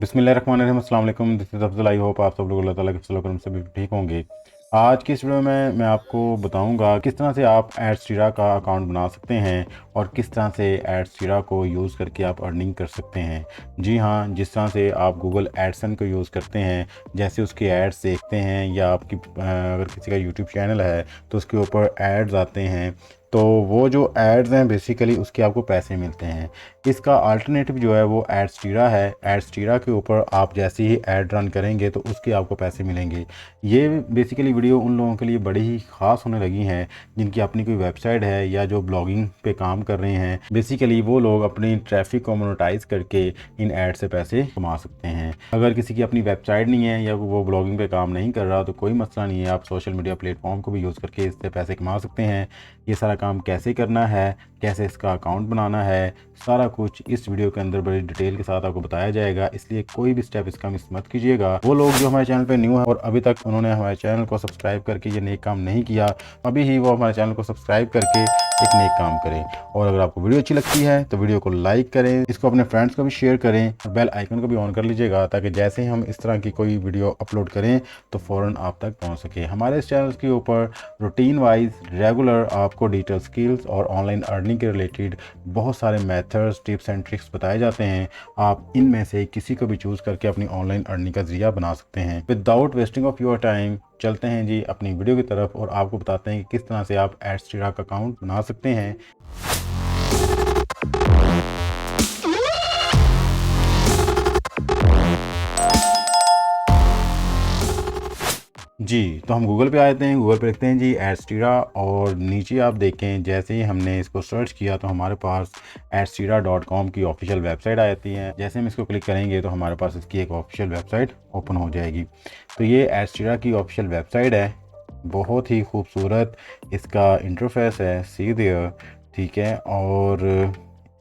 बिस्मिल्लाहिर्रहमानिर्रहीम, अस्सलाम वालेकुम। This is Afzal. I hope आप सब लोग अल्लाह ताला के फज़ल व करम से भी ठीक होंगे। आज की इस वीडियो में मैं आपको बताऊंगा किस तरह से आप एडस्टीरा का अकाउंट बना सकते हैं और किस तरह से एडस्टीरा को यूज़ करके आप अर्निंग कर सकते हैं। जी हाँ, जिस तरह से आप गूगल एडसन को यूज़ करते हैं, जैसे उसके एड्स देखते हैं या आपकी अगर किसी का यूट्यूब चैनल है तो उसके ऊपर एड्स आते हैं, तो वो जो एड्स हैं बेसिकली उसके आपको पैसे मिलते हैं। इसका अल्टरनेटिव जो है वो एडस्टीरा है। एडस्टीरा के ऊपर आप जैसे ही ऐड रन करेंगे तो उसके आपको पैसे मिलेंगे। ये बेसिकली वीडियो उन लोगों के लिए बड़ी ही ख़ास होने लगी हैं जिनकी अपनी कोई वेबसाइट है या जो ब्लॉगिंग पे काम कर रहे हैं। बेसिकली वो लोग अपनी ट्रैफिक को मोनेटाइज करके इन ऐड से पैसे कमा सकते हैं। अगर किसी की अपनी वेबसाइट नहीं है या वो ब्लॉगिंग पे काम नहीं कर रहा तो कोई मसला नहीं है, आप सोशल मीडिया प्लेटफॉर्म को भी यूज़ करके इससे पैसे कमा सकते हैं। ये सारा काम कैसे करना है, कैसे इसका अकाउंट बनाना है, सारा कुछ इस वीडियो के अंदर बड़ी डिटेल के साथ आपको बताया जाएगा, इसलिए कोई भी स्टेप इसका मिस मत कीजिएगा। वो लोग जो हमारे चैनल पे न्यू है और अभी तक उन्होंने हमारे चैनल को सब्सक्राइब करके ये नेक काम नहीं किया, अभी ही वो हमारे चैनल को सब्सक्राइब करके एक नेक काम करें। और अगर आपको वीडियो अच्छी लगती है तो वीडियो को लाइक करें, इसको अपने फ्रेंड्स को भी शेयर करें और बेल आइकन को भी ऑन कर लीजिएगा ताकि जैसे ही हम इस तरह की कोई वीडियो अपलोड करें तो फ़ौरन आप तक पहुँच सके। हमारे इस चैनल के ऊपर रूटीन वाइज रेगुलर आपको डिजिटल स्किल्स और ऑनलाइन अर्निंग के रिलेटेड बहुत सारे मेथड्स, टिप्स एंड ट्रिक्स बताए जाते हैं। आप इनमें से किसी को भी चूज़ करके अपनी ऑनलाइन अर्निंग का जरिया बना सकते हैं। Without wasting of your time चलते हैं जी अपनी वीडियो की तरफ और आपको बताते हैं कि किस तरह से आप एडस्टीरा का अकाउंट बना सकते हैं। जी, तो हम गूगल पे आते हैं, गूगल पे लिखते हैं जी एडस्टीरा और नीचे आप देखें जैसे ही हमने इसको सर्च किया तो हमारे पास एडस्टीरा.com की ऑफिशियल वेबसाइट आ जाती है। जैसे हम इसको क्लिक करेंगे तो हमारे पास इसकी एक ऑफिशियल वेबसाइट ओपन हो जाएगी। तो ये एडस्टीरा की ऑफिशियल वेबसाइट है, बहुत ही खूबसूरत इसका इंटरफेस है, सी देयर, ठीक है। और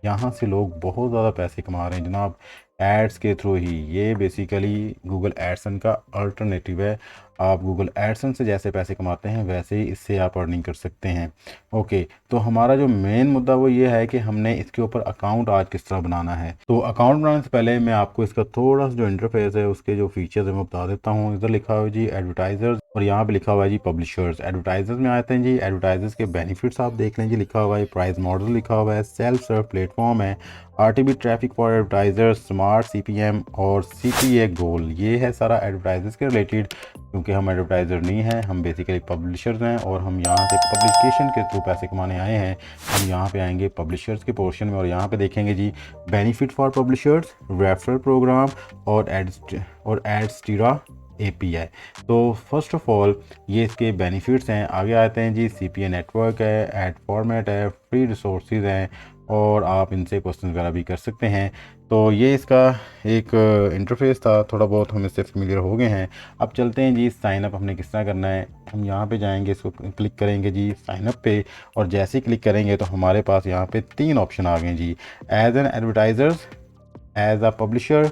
यहाँ से लोग बहुत ज़्यादा पैसे कमा रहे हैं जनाब एड्स के थ्रू ही। ये बेसिकली गूगल एडसन का अल्टरनेटिव है। आप गूगल एडसन से जैसे पैसे कमाते हैं वैसे ही इससे आप अर्निंग कर सकते हैं। ओके, तो हमारा जो मेन मुद्दा वो ये है कि हमने इसके ऊपर अकाउंट आज किस तरह बनाना है। तो अकाउंट बनाने से पहले मैं आपको इसका थोड़ा सा जो इंटरफेस है उसके जो फीचर्स है मैं बता देता हूँ। इधर लिखा हुआ है जी एडवर्टाइजर्स और यहाँ पे लिखा हुआ है जी पब्लिशर्स। एडवर्टाइजर्स में आते हैं जी, एडवर्टाइजर्स के बेनिफिट्स आप देख लें जी, लिखा हुआ है प्राइस मॉडल, लिखा हुआ है सेल्फ सर्व प्लेटफॉर्म है, RTB traffic for advertisers, smart CPM और सीपीए गोल। ये है सारा एडवर्टाइजर्स के रिलेटेड। क्योंकि हम एडवर्टाइज़र नहीं हैं, हम बेसिकली पब्लिशर्स हैं और हम यहाँ से पब्लिकेशन के थ्रू पैसे कमाने आए हैं। हम यहाँ पे आएंगे पब्लिशर्स के पोर्शन में और यहाँ पे देखेंगे जी benefit for publishers, referral program और एडस्टीरा एपीआई। तो फर्स्ट ऑफ ऑल ये इसके बेनिफिट्स हैं। आगे आते हैं जी सीपीए नेटवर्क है, एड फॉर्मेट है, फ्री रिसोर्सेज हैं और आप इनसे क्वेश्चन वगैरह भी कर सकते हैं। तो ये इसका एक इंटरफेस था, थोड़ा बहुत हम इससे फेमिलियर हो गए हैं। अब चलते हैं जी साइन अप हमने किस तरह करना है। हम यहाँ पे जाएंगे, इसको क्लिक करेंगे जी साइन अप पे और जैसे ही क्लिक करेंगे तो हमारे पास यहाँ पे 3 ऑप्शन आ गए जी, as an advertisers, as a publisher,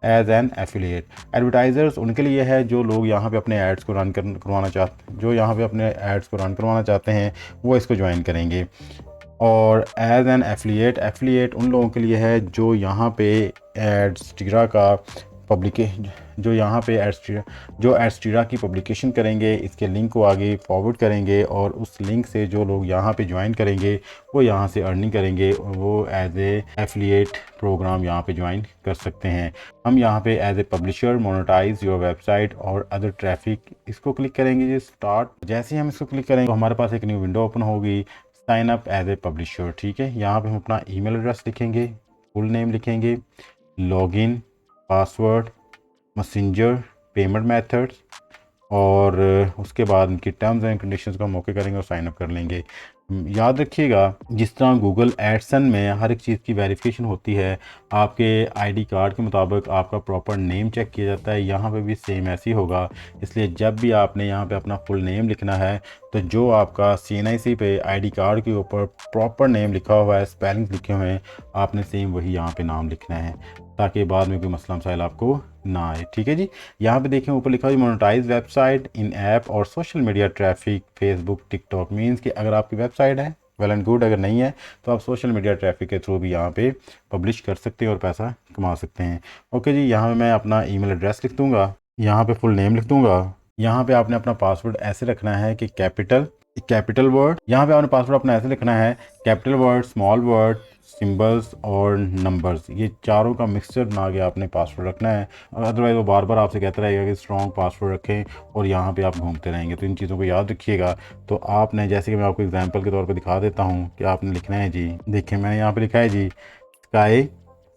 as an affiliate. Advertisers उनके लिए है जो लोग यहाँ पे अपने एड्स को करवाना चाहते, जो यहाँ पे अपने एड्स को रन करवाना चाहते हैं वो इसको ज्वाइन करेंगे। और एज एन एफिलिएट, एफिलिएट उन लोगों के लिए है जो यहाँ पे एडस्टीरा का पब्लिके जो यहाँ पे एडस्टीरा की पब्लिकेशन करेंगे, इसके लिंक को आगे फॉरवर्ड करेंगे और उस लिंक से जो लोग यहाँ पे ज्वाइन करेंगे वो यहाँ से अर्निंग करेंगे और वो एज ए एफिलिएट प्रोग्राम यहाँ पे ज्वाइन कर सकते हैं। हम यहाँ पे as a publisher monetize your website और अदर ट्रैफिक, इसको क्लिक करेंगे जी स्टार्ट। जैसे ही हम इसको क्लिक करेंगे तो हमारे पास एक न्यू विंडो ओपन होगी, sign up as a publisher, ठीक है। यहाँ पे हम अपना ईमेल एड्रेस लिखेंगे, फुल नेम लिखेंगे, login, password, messenger, payment methods और उसके बाद उनकी टर्म्स एंड कंडीशंस को हम ओके करेंगे और साइन अप कर लेंगे। याद रखिएगा जिस तरह गूगल एडसन में हर एक चीज़ की वेरिफिकेशन होती है, आपके आईडी कार्ड के मुताबिक आपका प्रॉपर नेम चेक किया जाता है, यहाँ पे भी सेम ऐसे ही होगा। इसलिए जब भी आपने यहाँ पे अपना फुल नेम लिखना है तो जो आपका CNIC पे आईडी कार्ड के ऊपर प्रॉपर नेम लिखा हुआ है, स्पेलिंग्स लिखे हुए हैं, आपने सेम वही यहाँ पे नाम लिखना है ताकि बाद में कोई मसला मसाइल आपको ना आए, ठीक है जी। यहाँ पे देखें ऊपर लिखा है मोनेटाइज वेबसाइट इन ऐप और social media traffic, Facebook, TikTok. Means कि अगर आपकी वेबसाइट है वेल एंड गुड। अगर नहीं है तो आप सोशल मीडिया ट्रैफिक के थ्रू भी यहाँ पे पब्लिश कर सकते हैं और पैसा कमा सकते हैं। ओके जी, यहाँ पे मैं अपना ईमेल एड्रेस लिख दूँगा, यहाँ पे फुल नेम लिख दूँगा। यहाँ पे आपने अपना पासवर्ड ऐसे रखना है कि कैपिटल वर्ड, यहाँ पे आपने पासवर्ड अपना ऐसे लिखना है capital word, small word, symbols और नंबर्स, ये चारों का मिक्सचर बना के आपने पासवर्ड रखना है। अदरवाइज़ वो बार बार आपसे कहता रहेगा कि स्ट्रॉन्ग पासवर्ड रखें और यहाँ पे आप घूमते रहेंगे। तो इन चीज़ों को याद रखिएगा। तो आपने, जैसे कि मैं आपको एग्जांपल के तौर पे दिखा देता हूँ कि आपने लिखना है जी, देखिए मैंने यहाँ पे लिखा है जी स्काई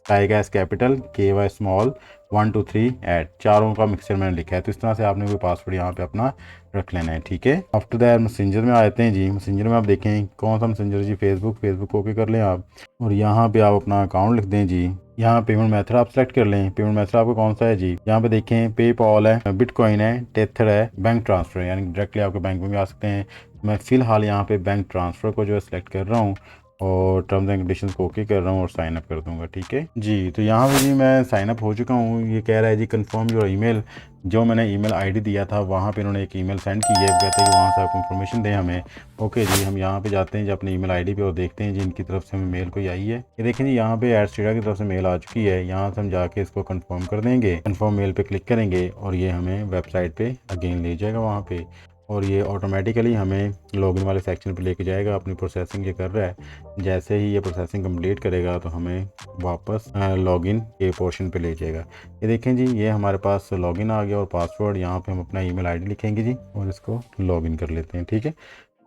का एस कैपिटल, के वाई स्मॉल, 1 2 3 ऐट, चारों का मिक्सचर मैंने लिखा है। तो इस तरह से आपने कोई पासवर्ड यहाँ पे अपना रख लेना है, ठीक है। आफ्टर दैट मैसेंजर में आते हैं जी। मैसेंजर में आप देखें कौन सा मैसेंजर जी, फेसबुक ओके कर लें आप, और यहाँ पे आप अपना अकाउंट लिख दें जी। यहाँ पेमेंट मेथड आप सेलेक्ट कर लें। पेमेंट मेथड आपको कौन सा है जी, यहाँ पे देखें पेपॉल है, बिटकॉइन है, टेथर है, बैंक ट्रांसफ़र यानी डायरेक्टली आपके बैंक में भी आ सकते हैं। मैं फ़िलहाल यहाँ पे बैंक ट्रांसफ़र को जो है सिलेक्ट कर रहा हूँ और टर्म्स एंड कंडीशंस को ओके कर रहा हूँ और साइन अप कर दूंगा, ठीक है जी। तो यहाँ पे जी मैं साइन अप हो चुका हूँ। ये कह रहा है जी कंफर्म योर ईमेल, जो मैंने ईमेल आईडी दिया था वहाँ पे इन्होंने एक ईमेल सेंड की है, कहते हैं कि वहाँ से आप इन्फॉर्मेशन दें हमें। ओके जी, हम यहाँ पे जाते हैं जी अपने ईमेल आईडी पे और देखते हैं जी इनकी तरफ से हमें मेल कोई आई है। ये देखें जी यहाँ पे एडस्ट्रीरा की तरफ से मेल आ चुकी है। यहाँ से हम जाके इसको कंफर्म कर देंगे, कंफर्म मेल पे क्लिक करेंगे और ये हमें वेबसाइट पे अगेन ले जाएगा वहाँ पे, और ये ऑटोमेटिकली हमें लॉगिन वाले सेक्शन पे लेके जाएगा। अपनी प्रोसेसिंग ये कर रहा है। जैसे ही ये प्रोसेसिंग कंप्लीट करेगा तो हमें वापस लॉगिन के पोर्शन पे ले जाएगा। ये देखें जी, ये हमारे पास लॉगिन आ गया और पासवर्ड, यहाँ पे हम अपना ईमेल आईडी लिखेंगे जी और इसको लॉगिन कर लेते हैं, ठीक है।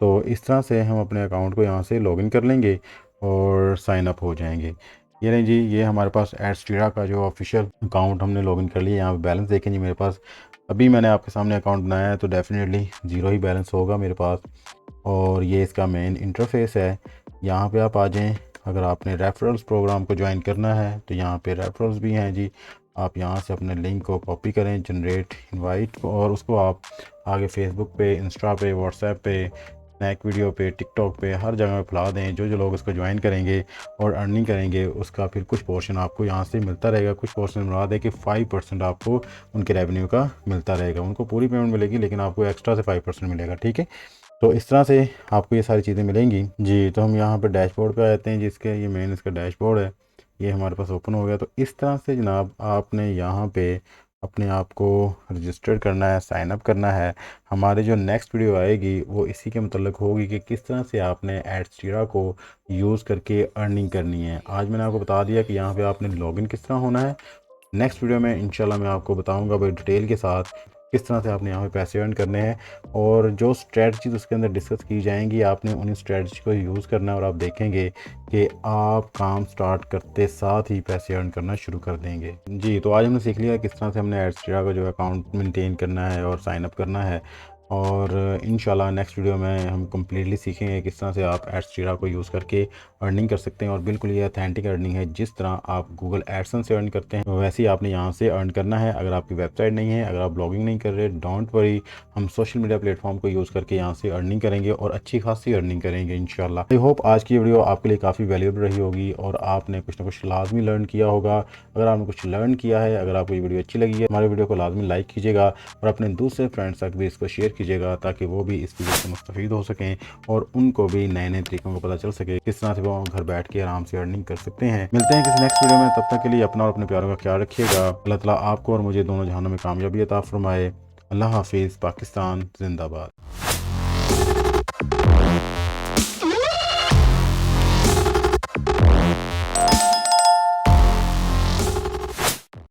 तो इस तरह से हम अपने अकाउंट को यहाँ से लॉगिन कर लेंगे और साइन अप हो जाएंगे। ये नहीं जी, ये हमारे पास एडस्ट्रीरा का जो ऑफिशियल अकाउंट हमने लॉगिन कर लिया। यहाँ पे बैलेंस देखें जी, मेरे पास अभी मैंने आपके सामने अकाउंट बनाया है तो डेफिनेटली ज़ीरो ही बैलेंस होगा मेरे पास। और ये इसका मेन इंटरफेस है। यहाँ पे आप आ जाएं। अगर आपने रेफरल्स प्रोग्राम को ज्वाइन करना है तो यहाँ पे रेफरल्स भी हैं जी। आप यहाँ से अपने लिंक को कॉपी करें, जनरेट इनवाइट को, और उसको आप आगे फेसबुक पे, इंस्टा पे, व्हाट्सएप पे, स्नैक वीडियो पे, टिकटॉक पे, हर जगह पे फैला दें। जो जो लोग इसको ज्वाइन करेंगे और अर्निंग करेंगे उसका फिर कुछ पोर्शन आपको यहाँ से मिलता रहेगा। कुछ पोर्शन बना दें कि 5% आपको उनके रेवेन्यू का मिलता रहेगा। उनको पूरी पेमेंट मिलेगी लेकिन आपको एक्स्ट्रा से 5% मिलेगा, ठीक है। तो इस तरह से आपको ये सारी चीज़ें मिलेंगी जी। तो हम यहाँ पर डैशबोर्ड पे आते हैं जिसके ये मेन इसका डैशबोर्ड है, ये हमारे पास ओपन हो गया। तो इस तरह से जनाब आपने यहाँ पे अपने आप को रजिस्टर करना है, साइन अप करना है। हमारे जो नेक्स्ट वीडियो आएगी वो इसी के मतलब होगी कि किस तरह से आपने एडस्ट्रीरा को यूज़ करके अर्निंग करनी है। आज मैंने आपको बता दिया कि यहाँ पे आपने लॉगिन किस तरह होना है। नेक्स्ट वीडियो में इंशाल्लाह मैं आपको बताऊंगा भाई डिटेल के साथ किस तरह से आपने यहाँ पे पैसे अर्न करने हैं, और जो स्ट्रेटजीज उसके अंदर डिस्कस की जाएंगी आपने उन्हीं स्ट्रेटजी को यूज़ करना है। और आप देखेंगे कि आप काम स्टार्ट करते साथ ही पैसे अर्न करना शुरू कर देंगे जी। तो आज हमने सीख लिया किस तरह से हमने एडस्ट्रीरा का जो अकाउंट मेंटेन करना है और साइन अप करना है। और इंशाल्लाह नेक्स्ट वीडियो में हम कम्प्लीटली सीखेंगे किस तरह से आप एडस्ट्रीरा को यूज़ करके अर्निंग कर सकते हैं। और बिल्कुल ये अथेंटिक अर्निंग है, जिस तरह आप गूगल एडसेंस से अर्न करते हैं वैसे ही आपने यहाँ से अर्न करना है। अगर आपकी वेबसाइट नहीं है, अगर आप ब्लॉगिंग नहीं कर रहे, डोंट वरी, हम सोशल मीडिया प्लेटफॉर्म को यूज़ करके यहाँ से अर्निंग करेंगे और अच्छी खासी अर्निंग करेंगे इंशाल्लाह। आई होप आज की वीडियो आपके लिए काफ़ी वैल्यूएबल रही होगी और आपने कुछ ना कुछ लाजमी लर्न किया होगा। अगर आपने कुछ लर्न किया है, अगर आपको ये वीडियो अच्छी लगी है, हमारे वीडियो को लाजमी लाइक कीजिएगा और अपने दूसरे फ्रेंड्स तक भी इसको शेयर कीजिएगा ताकि वो भी इस वीडियो से मुस्तफ़ीद हो सकें और उनको भी नए नए तरीक़ों को पता चल सके किस तरह से वो घर बैठ के आराम से अर्निंग कर सकते हैं। मिलते हैं किसी नेक्स्ट वीडियो में, तब तक के लिए अपना और अपने प्यारों का ख्याल रखिएगा। अल्लाह ताला आपको और मुझे दोनों जहानों में कामयाबी अता फरमाए। अल्लाह हाफिज़। पाकिस्तान जिंदाबाद।